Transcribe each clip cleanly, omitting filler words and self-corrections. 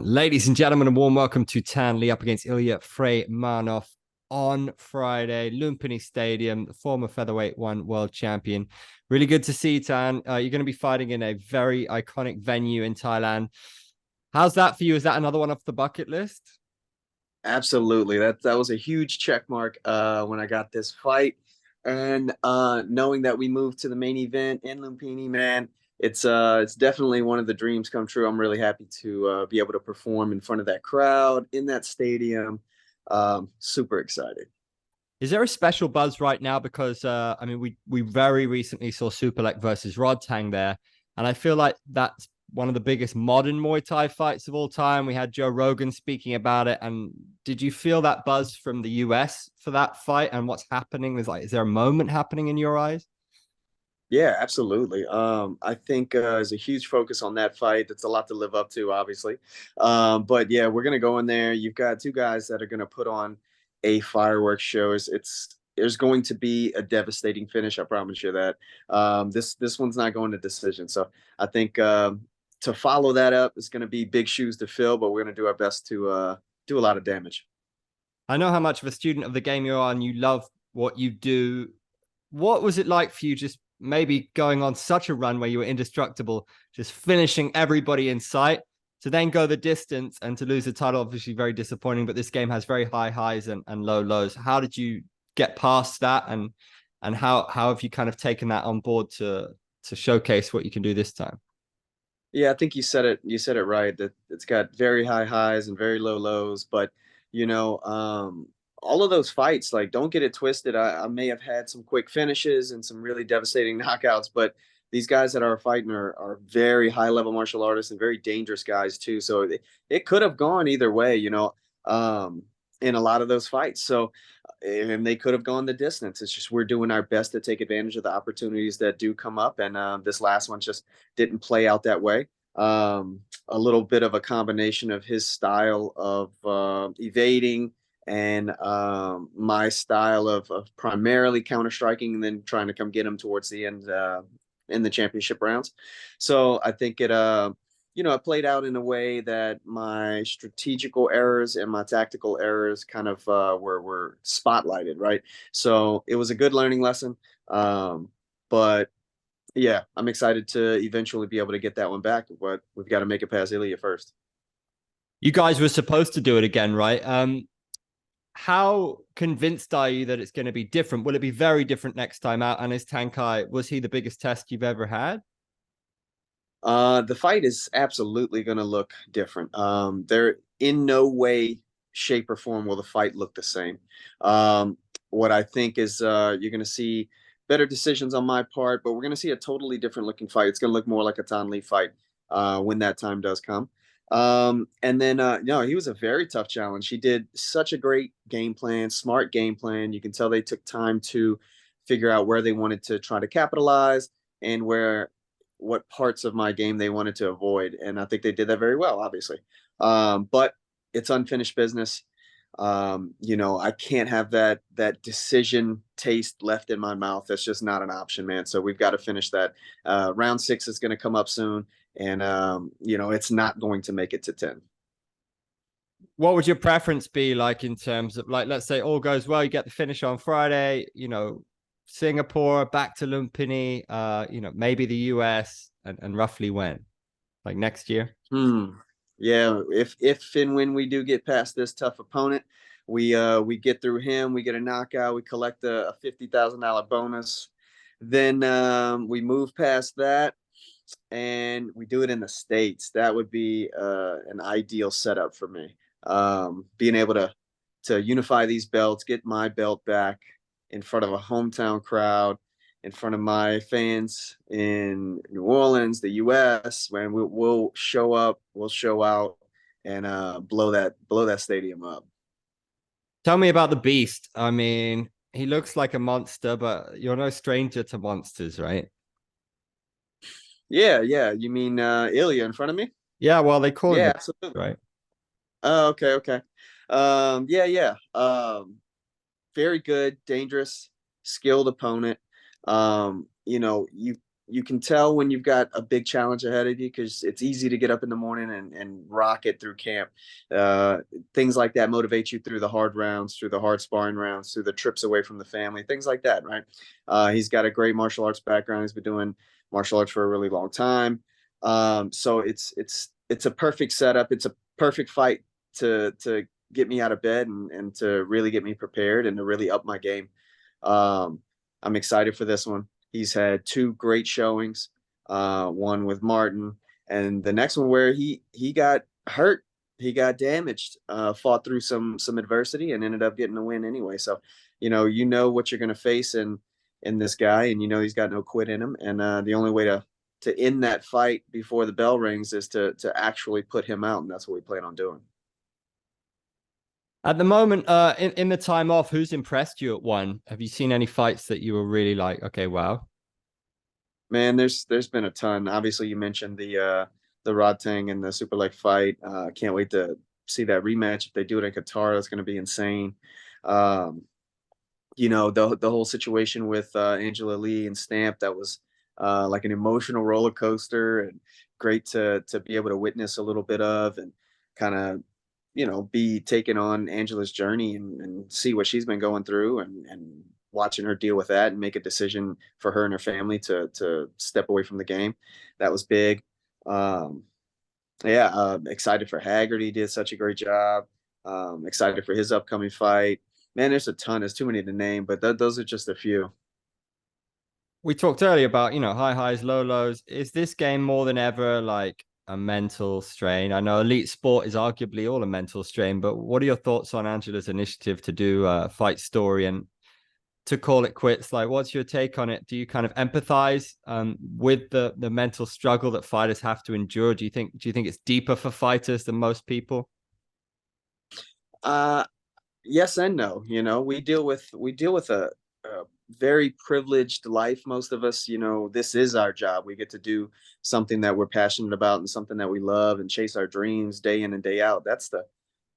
And ladies and gentlemen, a warm welcome to Tan Lee up against Ilya Freymanov on Friday, Lumpinee Stadium, the former featherweight one world champion. Really good to see you, Tan. You're going to be fighting in a very iconic venue in Thailand. How's that for you? Is that another one off the bucket list? Absolutely. That was a huge check mark when I got this fight. And knowing that we moved to the main event in Lumpini, man, it's definitely one of the dreams come true. I'm really happy to be able to perform in front of that crowd in that stadium. Super excited. Is there a special buzz right now? Because I mean, we very recently saw Superlek versus Rodtang there, and I feel like that's one of the biggest modern Muay Thai fights of all time. We had Joe Rogan speaking about it, and did you feel that buzz from the US for that fight and what's happening? Is there a moment happening in your eyes? Yeah, absolutely. I think there's a huge focus on that fight. That's a lot to live up to, obviously. But yeah, we're gonna go in there. You've got two guys that are gonna put on a fireworks show. There's going to be a devastating finish. I promise you that. This one's not going to decision. So I think to follow that up is going to be big shoes to fill. But we're gonna do our best to do a lot of damage. I know how much of a student of the game you are, and you love what you do. What was it like for you just maybe going on such a run where you were indestructible, just finishing everybody in sight, to then go the distance and to lose the title? Obviously very disappointing, but this game has very high highs and low lows. How did you get past that, and how have you kind of taken that on board to showcase what you can do this time? Yeah, I think you said it. You said it right. That it's got very high highs and very low lows. But you know, all of those fights, like, don't get it twisted. I may have had some quick finishes and some really devastating knockouts, but these guys that are fighting are very high level martial artists and very dangerous guys too. So it could have gone either way, in a lot of those fights. So and they could have gone the distance. It's just we're doing our best to take advantage of the opportunities that do come up, and this last one just didn't play out that way. A little bit of a combination of his style of evading and my style of primarily counter striking and then trying to come get him towards the end in the championship rounds. So I think it played out in a way that my strategical errors and my tactical errors kind of were spotlighted, right? So it was a good learning lesson. But yeah, I'm excited to eventually be able to get that one back, but we've got to make it past Ilya first. You guys were supposed to do it again, right? How convinced are you that it's going to be different? Will it be very different next time out? And is Tang Kai, was he the biggest test you've ever had? The fight is absolutely going to look different. There, in no way, shape, or form will the fight look the same. What I think is you're going to see better decisions on my part, but we're going to see a totally different looking fight. It's going to look more like a Tan Lee fight when that time does come. And then, no, he was a very tough challenge. He did such a great game plan, smart game plan. You can tell they took time to figure out where they wanted to try to capitalize and what parts of my game they wanted to avoid. And I think they did that very well, obviously. But it's unfinished business. I can't have that decision taste left in my mouth. That's just not an option, man. So we've got to finish that. Round 6 is going to come up soon, and it's not going to make it to 10. What would your preference be like in terms of, like, let's say all goes well, you get the finish on Friday, Singapore, back to Lumpini, maybe the US, and roughly when? Like next year? Hmm. Yeah, if and when we do get past this tough opponent, we get through him, we get a knockout, we collect a $50,000 bonus. Then we move past that and we do it in the States. That would be an ideal setup for me. Being able to unify these belts, get my belt back in front of a hometown crowd, in front of my fans in New Orleans, the U.S. When we'll show up, we'll show out, and blow that stadium up. Tell me about the Beast. I mean, he looks like a monster, but you're no stranger to monsters, right? Yeah, yeah. You mean Ilya in front of me? Yeah, well, they call him Yeah, the Beast, absolutely. right? Oh, okay, okay. Yeah, yeah. Very good, dangerous, skilled opponent. You you can tell when you've got a big challenge ahead of you because it's easy to get up in the morning and rock it through camp. Uh, Things like that motivate you through the hard rounds, through the hard sparring rounds, through the trips away from the family, things like that, right? He's got a great martial arts background. He's been doing martial arts for a really long time. So it's a perfect setup. It's a perfect fight to get me out of bed and to really get me prepared and to really up my game. Um, I'm excited for this one. He's had two great showings, one with Martin, and the next one where he got hurt, he got damaged, fought through some adversity and ended up getting the win anyway. So, you know what you're going to face in this guy, and you know he's got no quit in him. And the only way to end that fight before the bell rings is to actually put him out, and that's what we plan on doing. At the moment, in the time off, who's impressed you at ONE? Have you seen any fights that you were really like, okay, wow? Man, there's been a ton. Obviously, you mentioned the Rod Tang and the Super Leg fight. I can't wait to see that rematch. If they do it in Qatar, that's going to be insane. Um, the whole situation with Angela Lee and Stamp, that was like an emotional roller coaster, and great to be able to witness a little bit of, and kind of be taken on Angela's journey and see what she's been going through, and watching her deal with that and make a decision for her and her family to step away from the game. That was big. Um, yeah, excited for Haggard. He did such a great job. Excited for his upcoming fight. Man, there's a ton. There's too many to name, but those are just a few. We talked earlier about, high highs, low lows. Is this game more than ever like a mental strain? I know elite sport is arguably all a mental strain, but what are your thoughts on Angela's initiative to do a fight story and to call it quits? Like, what's your take on it? Do you kind of empathize with the mental struggle that fighters have to endure? Do you think it's deeper for fighters than most people? Uh, yes and no. We deal with a very privileged life. Most of us, this is our job. We get to do something that we're passionate about and something that we love and chase our dreams day in and day out. That's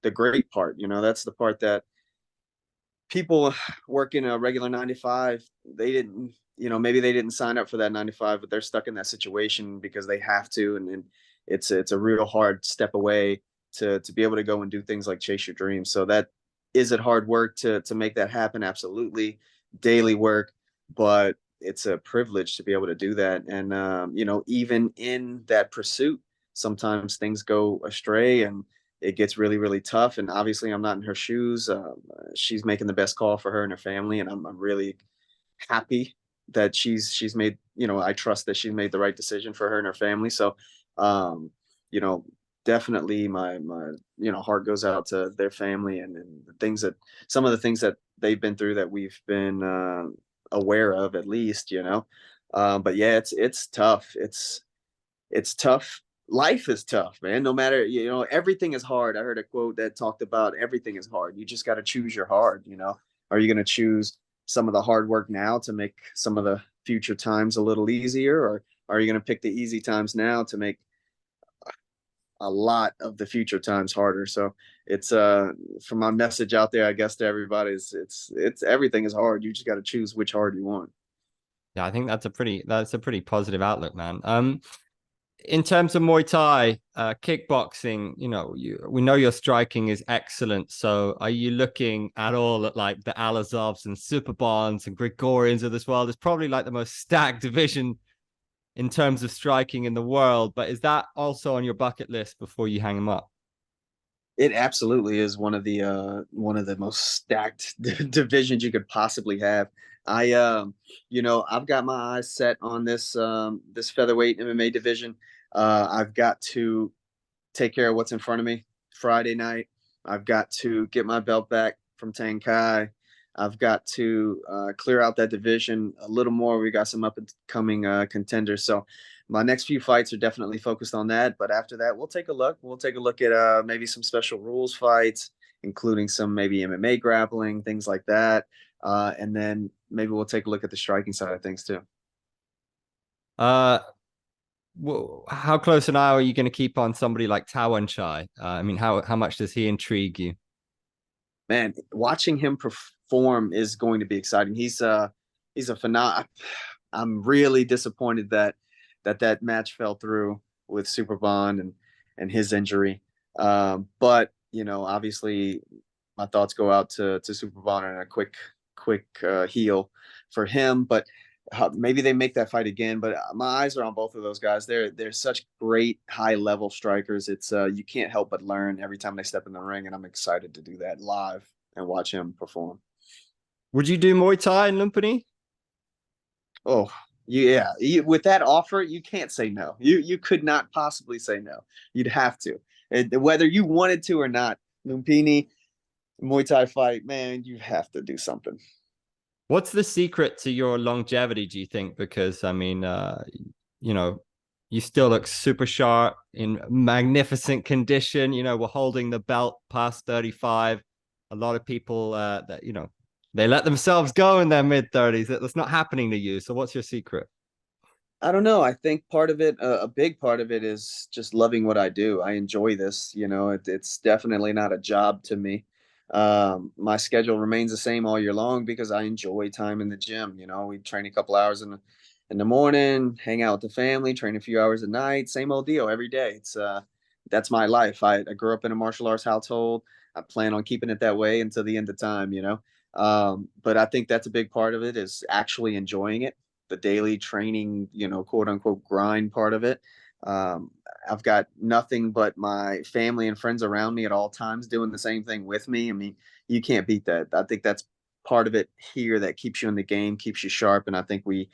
the great part. That's the part that people working a regular 9 to 5, they didn't, maybe they didn't sign up for that 9 to 5, but they're stuck in that situation because they have to. And it's a real hard step away to be able to go and do things like chase your dreams. So that, is it hard work to make that happen? Absolutely. Daily work, but it's a privilege to be able to do that. And even in that pursuit, sometimes things go astray and it gets really, really tough. And obviously, I'm not in her shoes. She's making the best call for her and her family, and I'm really happy that she's made. I trust that she's made the right decision for her and her family. So, um, you know, definitely my heart goes out to their family, and the things that some of the things that they've been through that we've been aware of, at least. But yeah, it's tough. It's tough. Life is tough, man. No matter, everything is hard. I heard a quote that talked about everything is hard. You just got to choose your hard. Are you going to choose some of the hard work now to make some of the future times a little easier, or are you going to pick the easy times now to make a lot of the future times harder? So it's for my message out there, I guess, to everybody, is it's everything is hard. You just got to choose which hard you want. Yeah, I think that's a pretty positive outlook, man. In terms of Muay Thai, kickboxing, we know your striking is excellent. So are you looking at all at like the Alazovs and Superbons and Gregorians of this world? It's probably like the most stacked division in terms of striking in the world. But is that also on your bucket list before you hang them up? It absolutely is one of the most stacked divisions you could possibly have. I've got my eyes set on this featherweight MMA division. I've got to take care of what's in front of me Friday night. I've got to get my belt back from Tang Kai. I've got to clear out that division a little more. We got some up and coming contenders. So my next few fights are definitely focused on that. But after that, we'll take a look. We'll take a look at maybe some special rules fights, including some maybe MMA grappling, things like that. And then maybe we'll take a look at the striking side of things too. Uh, how close an eye are you going to keep on somebody like Tawan Chai? I mean, how much does he intrigue you? Man, watching him perform is going to be exciting. He's a phenom. I'm really disappointed that match fell through with Super Bond and his injury. But you know, obviously, my thoughts go out to Super Bond and a quick heal for him. But maybe they make that fight again. But my eyes are on both of those guys. They're such great high level strikers. It's you can't help but learn every time they step in the ring, and I'm excited to do that live and watch him perform. Would you do Muay Thai in Lumpinee? Oh, yeah. With that offer, you can't say no. You could not possibly say no. You'd have to, whether you wanted to or not. Lumpini Muay Thai fight, man, you have to do something. What's the secret to your longevity, do you think? Because I mean, you know, you still look super sharp in magnificent condition. You know, we're holding the belt past 35. A lot of people that, you know, they let themselves go in their mid 30s. That's not happening to you. So what's your secret? I don't know. I think part of it, a big part of it, is just loving what I do. I enjoy this. You know, it's definitely not a job to me. My schedule remains the same all year long because I enjoy time in the gym. You know, we train a couple hours in the morning, hang out with the family, train a few hours at night. Same old deal every day. It's that's my life. I grew up in a martial arts household. I plan on keeping it that way until the end of time. You know, but I think that's a big part of it is actually enjoying it, the daily training, you know, quote unquote grind part of it. Um, I've got nothing but my family and friends around me at all times doing the same thing with me. I mean, you can't beat that. I think that's part of it here that keeps you in the game, keeps you sharp. And I think we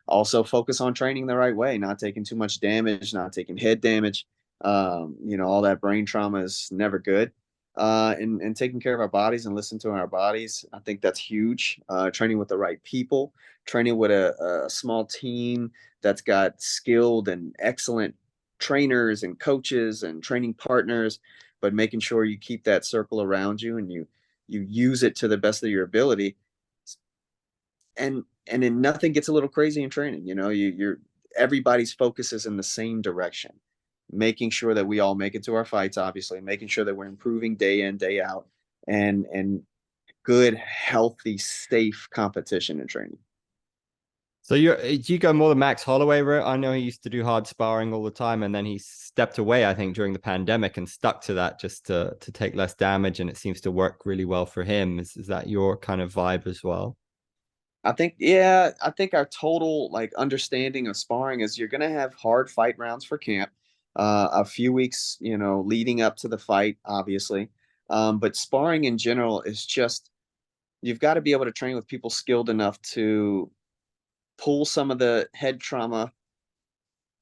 also focus on training the right way, not taking too much damage, not taking head damage. You know, all that brain trauma is never good. And taking care of our bodies and listening to our bodies, I think that's huge. Training with the right people, training with a small team that's got skilled and excellent trainers and coaches and training partners, but making sure you keep that circle around you and you use it to the best of your ability. And then nothing gets a little crazy in training. You know, you're everybody's focus is in the same direction, making sure that we all make it to our fights, obviously making sure that we're improving day in day out, and good healthy safe competition and training. So you go more the Max Holloway route? I know he used to do hard sparring all the time, and then he stepped away, I think, during the pandemic and stuck to that just to take less damage, and it seems to work really well for him. Is that your kind of vibe as well? I think, yeah, I think our total like understanding of sparring is you're gonna have hard fight rounds for camp, a few weeks, you know, leading up to the fight, obviously. But sparring in general is just you've got to be able to train with people skilled enough to pull some of the head trauma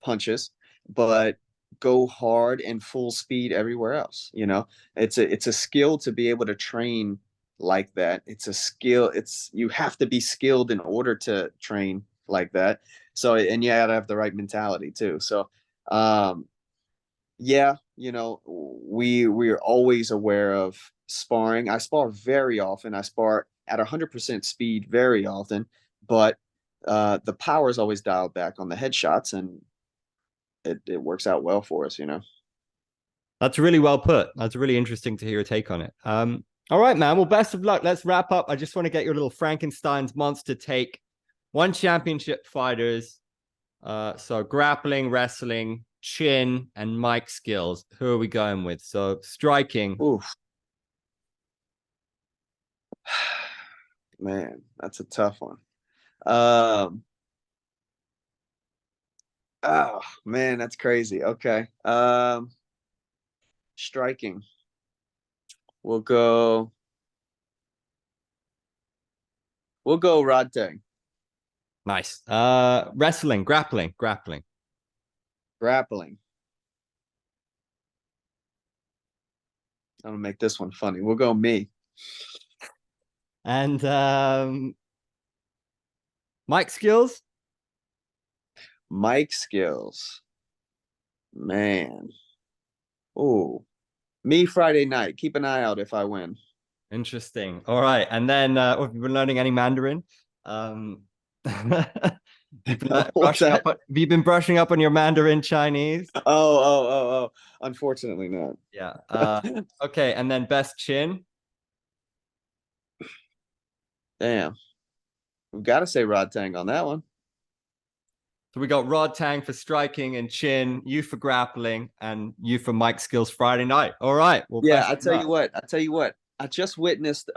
punches, but go hard and full speed everywhere else. You know, it's a skill to be able to train like that. It's a skill. It's you have to be skilled in order to train like that. So and you gotta have the right mentality too. So yeah, you know, we're always aware of sparring. I spar very often. I spar at 100% speed very often, but the power is always dialed back on the headshots, and it works out well for us, you know. That's really well put. That's really interesting to hear your take on it. All right, man. Well, best of luck. Let's wrap up. I just want to get your little Frankenstein's monster take. One championship fighters. So grappling, wrestling, chin, and mic skills. Who are we going with? So striking. Oof, man, that's a tough one. Um, oh man, that's crazy. Okay. Striking. We'll go. We'll go Rod Tang. Nice. Wrestling, grappling. Grappling. I'm gonna make this one funny. We'll go me. And mic skills. Mike skills. Man. Oh, me Friday night. Keep an eye out if I win. Interesting. All right. And then have you been learning any Mandarin? You've been What's brushing up that? have you been brushing up on your Mandarin Chinese? Oh. Unfortunately not. Yeah. Okay, and then best chin. Damn. We've got to say Rod Tang on that one. So we got Rod Tang for striking and chin, you for grappling, and you for mic skills Friday night. All right. Well, Yeah, best I of tell you luck. what. I tell you what. I just witnessed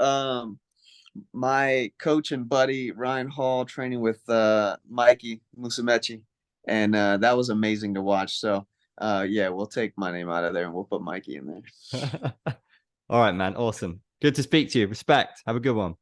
my coach and buddy Ryan Hall training with Mikey Musumeci, and that was amazing to watch. So yeah, we'll take my name out of there and we'll put Mikey in there. All right, man. Awesome. Good to speak to you. Respect. Have a good one.